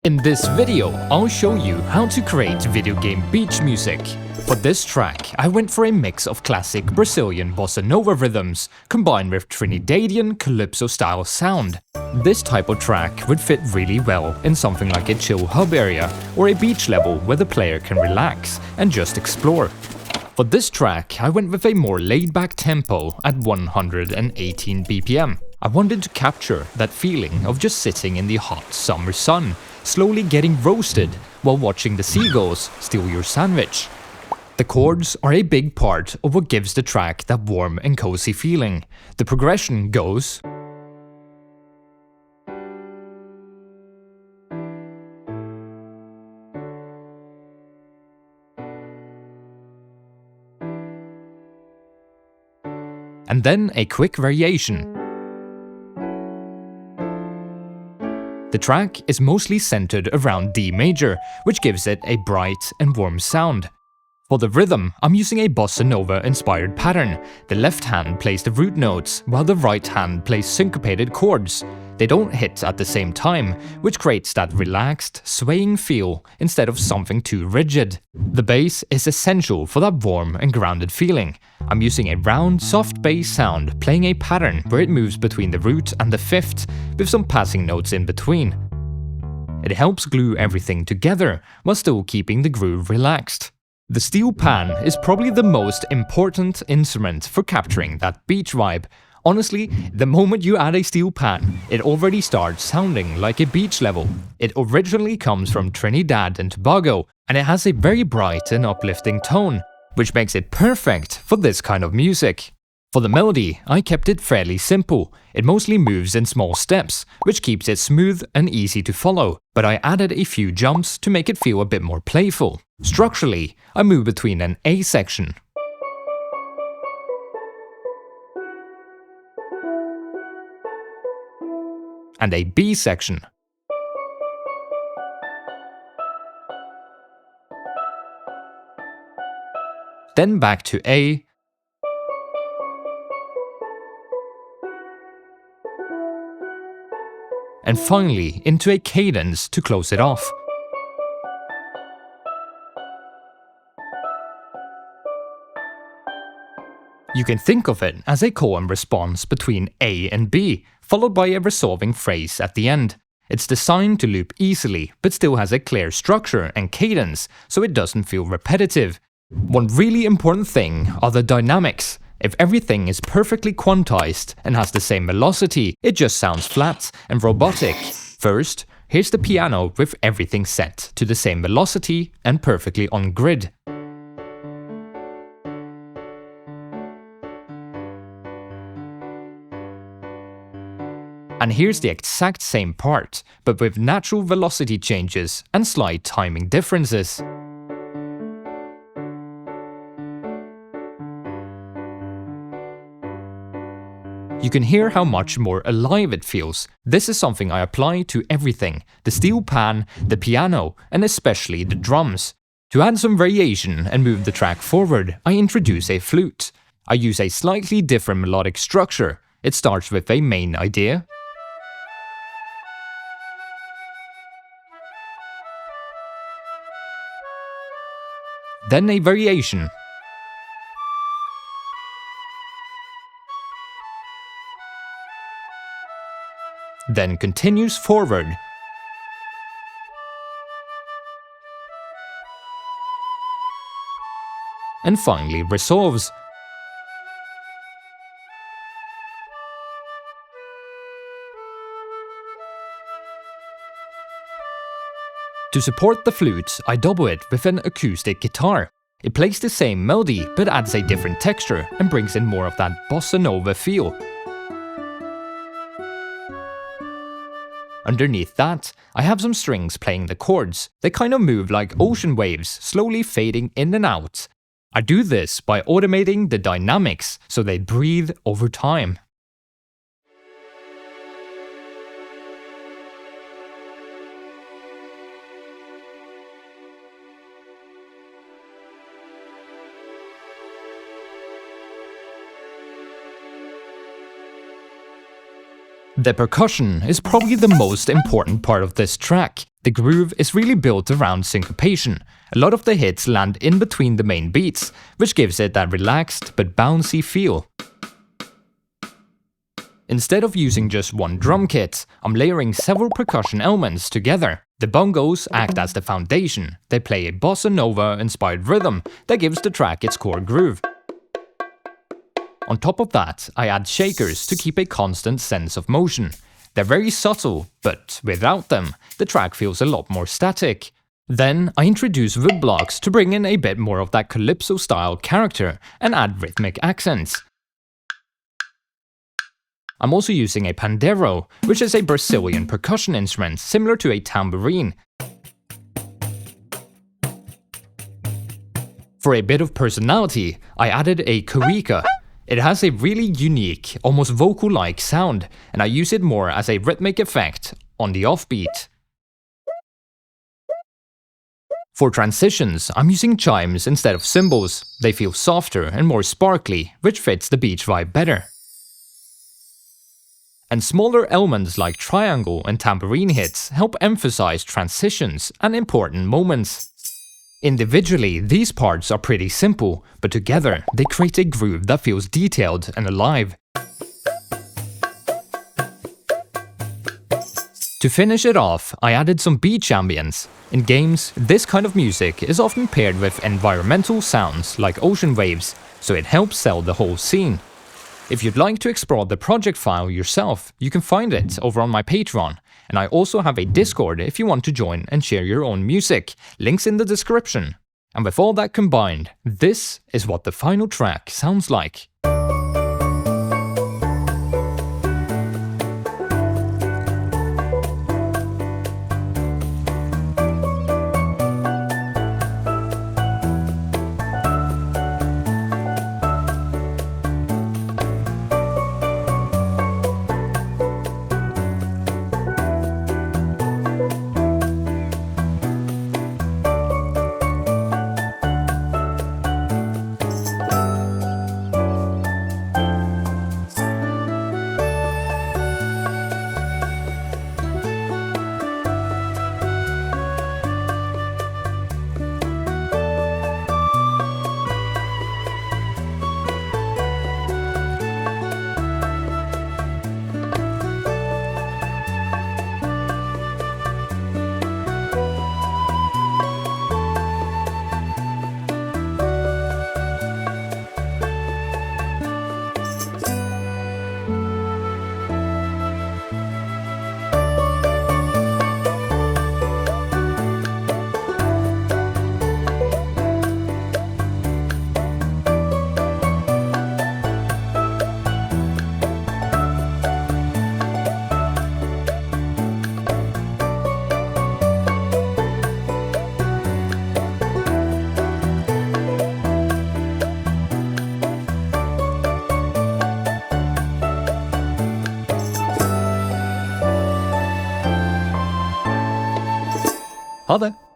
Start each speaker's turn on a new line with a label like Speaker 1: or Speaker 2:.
Speaker 1: In this video, I'll show you how to create video game beach music. For this track, I went for a mix of classic Brazilian bossa nova rhythms combined with Trinidadian calypso-style sound. This type of track would fit really well in something like a chill hub area or a beach level where the player can relax and just explore. For this track, I went with a more laid-back tempo at 118 BPM. I wanted to capture that feeling of just sitting in the hot summer sun, slowly getting roasted while watching the seagulls steal your sandwich. The chords are a big part of what gives the track that warm and cozy feeling. The progression goes and then a quick variation. The track is mostly centered around D major, which gives it a bright and warm sound. For the rhythm, I'm using a bossa nova inspired pattern. The left hand plays the root notes, while the right hand plays syncopated chords. They don't hit at the same time, which creates that relaxed, swaying feel instead of something too rigid. The bass is essential for that warm and grounded feeling. I'm using a round, soft bass sound, playing a pattern where it moves between the root and the fifth, with some passing notes in between. It helps glue everything together, while still keeping the groove relaxed. The steel pan is probably the most important instrument for capturing that beach vibe. Honestly, the moment you add a steel pan, it already starts sounding like a beach level. It originally comes from Trinidad and Tobago, and it has a very bright and uplifting tone, which makes it perfect for this kind of music. For the melody, I kept it fairly simple. It mostly moves in small steps, which keeps it smooth and easy to follow, but I added a few jumps to make it feel a bit more playful. Structurally, I move between an A section, and a B section, then back to A, and finally into a cadence to close it off. You can think of it as a call and response between A and B, followed by a resolving phrase at the end. It's designed to loop easily, but still has a clear structure and cadence, so it doesn't feel repetitive. One really important thing are the dynamics. If everything is perfectly quantized and has the same velocity, it just sounds flat and robotic. First, here's the piano with everything set to the same velocity and perfectly on grid. And here's the exact same part, but with natural velocity changes and slight timing differences. You can hear how much more alive it feels. This is something I apply to everything: the steel pan, the piano, and especially the drums. To add some variation and move the track forward, I introduce a flute. I use a slightly different melodic structure. It starts with a main idea, then a variation, then continues forward, and finally resolves. To support the flute, I double it with an acoustic guitar. It plays the same melody but adds a different texture and brings in more of that bossa nova feel. Underneath that, I have some strings playing the chords. They kind of move like ocean waves, slowly fading in and out. I do this by automating the dynamics so they breathe over time. The percussion is probably the most important part of this track. The groove is really built around syncopation. A lot of the hits land in between the main beats, which gives it that relaxed but bouncy feel. Instead of using just one drum kit, I'm layering several percussion elements together. The bongos act as the foundation. They play a bossa nova inspired rhythm that gives the track its core groove. On top of that, I add shakers to keep a constant sense of motion. They're very subtle, but without them, the track feels a lot more static. Then I introduce wood blocks to bring in a bit more of that calypso-style character and add rhythmic accents. I'm also using a pandero, which is a Brazilian percussion instrument similar to a tambourine. For a bit of personality, I added a cuica. It has a really unique, almost vocal-like sound, and I use it more as a rhythmic effect on the offbeat. For transitions, I'm using chimes instead of cymbals. They feel softer and more sparkly, which fits the beach vibe better. And smaller elements like triangle and tambourine hits help emphasize transitions and important moments. Individually, these parts are pretty simple, but together they create a groove that feels detailed and alive. To finish it off, I added some beach ambience. In games, this kind of music is often paired with environmental sounds like ocean waves, so it helps sell the whole scene. If you'd like to explore the project file yourself, you can find it over on my Patreon, and I also have a Discord if you want to join and share your own music, links in the description. And with all that combined, this is what the final track sounds like. Ha det!